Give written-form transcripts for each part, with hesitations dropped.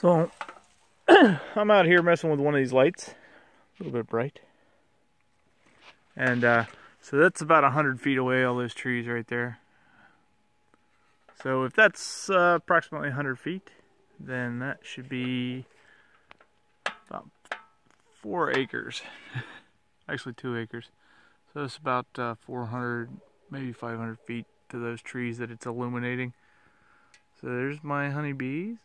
So I'm out here messing with one of these lights, a little bit bright, and so that's about 100 feet away, all those trees right there. So if that's approximately 100 feet, then that should be about 4 acres, actually 2 acres. So it's about 400, maybe 500 feet to those trees that it's illuminating. So there's my honeybees.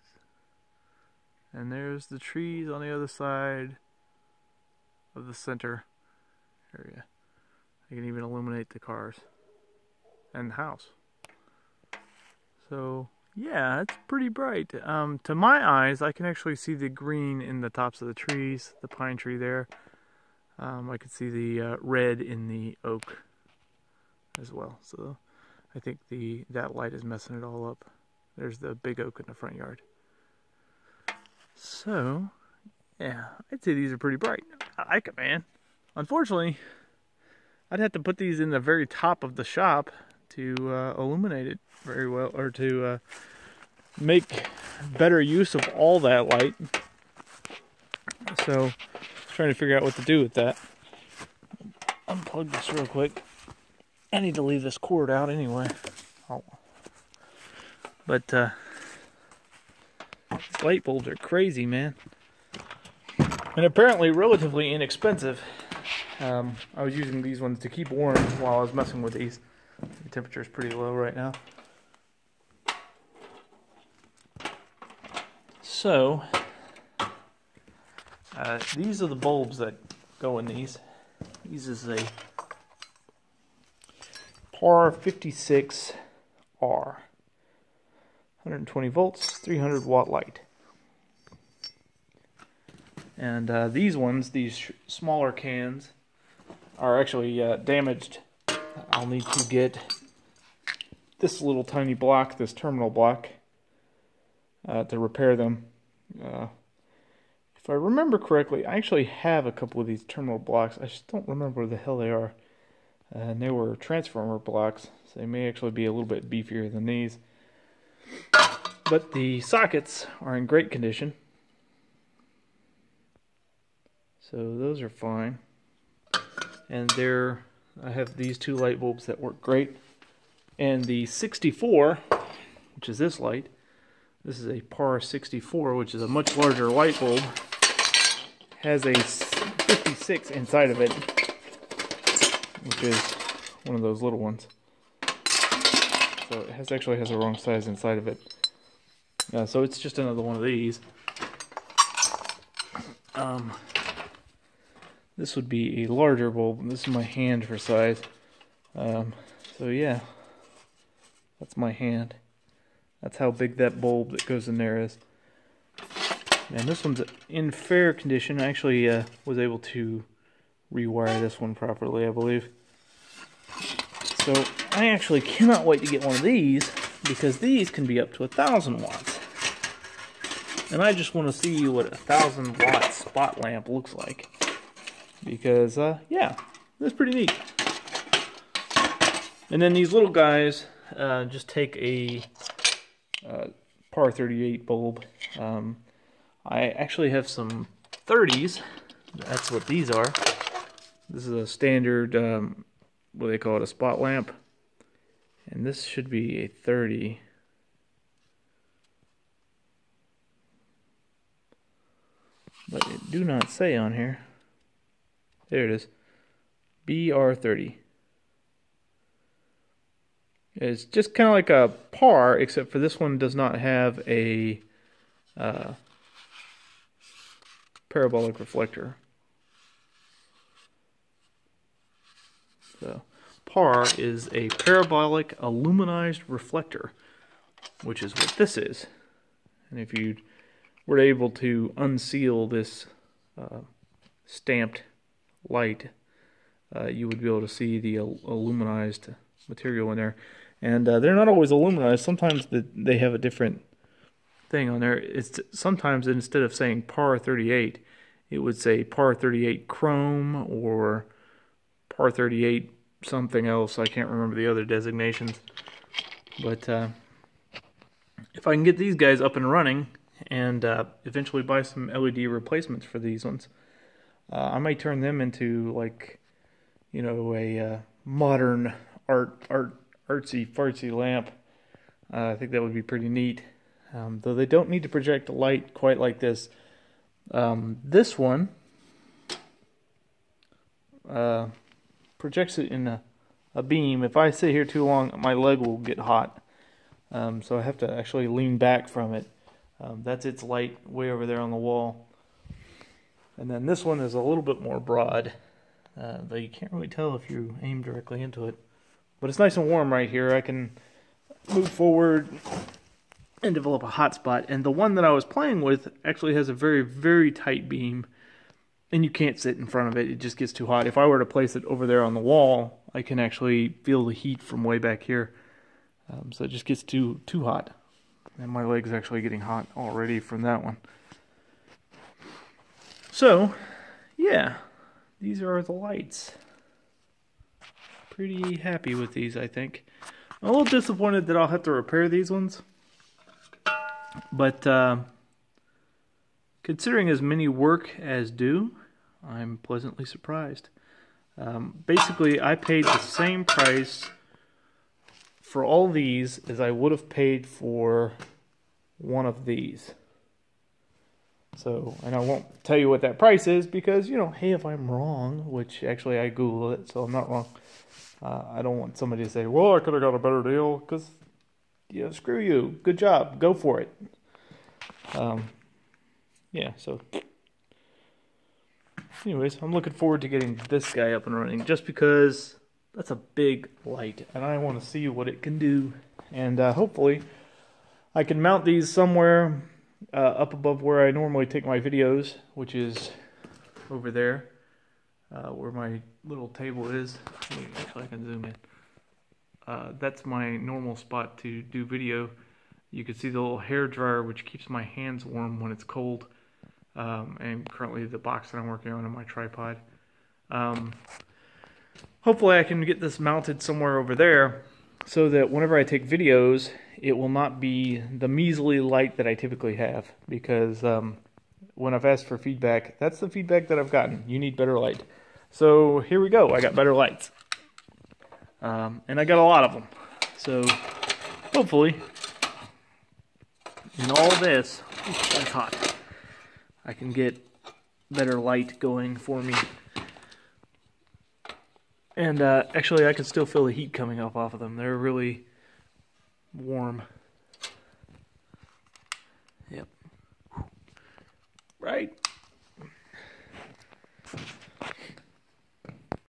And there's the trees on the other side of the center area. I can even illuminate the cars and the house. So yeah, it's pretty bright. To my eyes, I can actually see the green in the tops of the trees, the pine tree there. I can see the red in the oak as well. So I think that light is messing it all up. There's the big oak in the front yard. So, yeah, I'd say these are pretty bright. I like it, man. Unfortunately, I'd have to put these in the very top of the shop to illuminate it very well, or to make better use of all that light. So, trying to figure out what to do with that. Unplug this real quick. I need to leave this cord out anyway. But, these light bulbs are crazy, man. And apparently relatively inexpensive. I was using these ones to keep warm while I was messing with these. The temperature is pretty low right now. So, these are the bulbs that go in these. These is a PAR 56R. 120 volts, 300 watt light. And these ones, these smaller cans, are actually damaged. I'll need to get this little tiny block, this terminal block, to repair them. If I remember correctly, I actually have a couple of these terminal blocks. I just don't remember where the hell they are. And they were transformer blocks, so they may actually be a little bit beefier than these. But the sockets are in great condition. So those are fine. And I have these 2 light bulbs that work great. And the 64, which is this light, this is a PAR 64, which is a much larger light bulb, has a 56 inside of it, which is one of those little ones. So it actually has the wrong size inside of it. So it's just another one of these. This would be a larger bulb. This is my hand for size. So yeah, that's my hand. That's how big that bulb that goes in there is. And this one's in fair condition. I actually was able to rewire this one properly, I believe. So I actually cannot wait to get one of these, because these can be up to 1,000 watts. And I just want to see what a 1,000 watt spot lamp looks like. Because, yeah, that's pretty neat. And then these little guys just take a PAR 38 bulb. I actually have some 30s. That's what these are. This is a standard, what they call it, a spot lamp. And this should be a 30. But it do not say on here. There it is. BR30. It's just kind of like a PAR, except for this one does not have a parabolic reflector. So PAR is a parabolic aluminized reflector, which is what this is. And if you were able to unseal this stamped light, you would be able to see the aluminized material in there. And they're not always aluminized. Sometimes they have a different thing on there. Sometimes instead of saying PAR 38, it would say PAR 38 chrome or PAR 38 something else. I can't remember the other designations. But if I can get these guys up and running and eventually buy some LED replacements for these ones. I might turn them into, like, you know, a modern artsy fartsy lamp. I think that would be pretty neat. Though they don't need to project light quite like this. This one projects it in a beam. If I sit here too long, my leg will get hot. So I have to actually lean back from it. That's its light way over there on the wall. And then this one is a little bit more broad, though you can't really tell if you aim directly into it. But it's nice and warm right here. I can move forward and develop a hot spot. And the one that I was playing with actually has a very, very tight beam, and you can't sit in front of it. It just gets too hot. If I were to place it over there on the wall, I can actually feel the heat from way back here. So it just gets too hot. And my leg's actually getting hot already from that one. So, yeah, these are the lights. Pretty happy with these, I think. I'm a little disappointed that I'll have to repair these ones. But considering as many work as do, I'm pleasantly surprised. Basically, I paid the same price for all these as I would have paid for one of these. So, and I won't tell you what that price is because, you know, hey, if I'm wrong, which actually I Googled it, so I'm not wrong. I don't want somebody to say, well, I could have got a better deal, because, you know, screw you. Good job. Go for it. Yeah, so anyways, I'm looking forward to getting this guy up and running, just because that's a big light, and I want to see what it can do. And hopefully I can mount these somewhere up above where I normally take my videos, which is over there, where my little table is. Actually, I can zoom in. That's my normal spot to do video. You can see the little hair dryer, which keeps my hands warm when it's cold. And currently the box that I'm working on my tripod. Hopefully I can get this mounted somewhere over there so that whenever I take videos, it will not be the measly light that I typically have. Because when I've asked for feedback, that's the feedback that I've gotten. You need better light. So here we go. I got better lights. And I got a lot of them. So hopefully in all this, that's hot, I can get better light going for me. And actually I can still feel the heat coming up off of them. They're really warm. Yep. Right?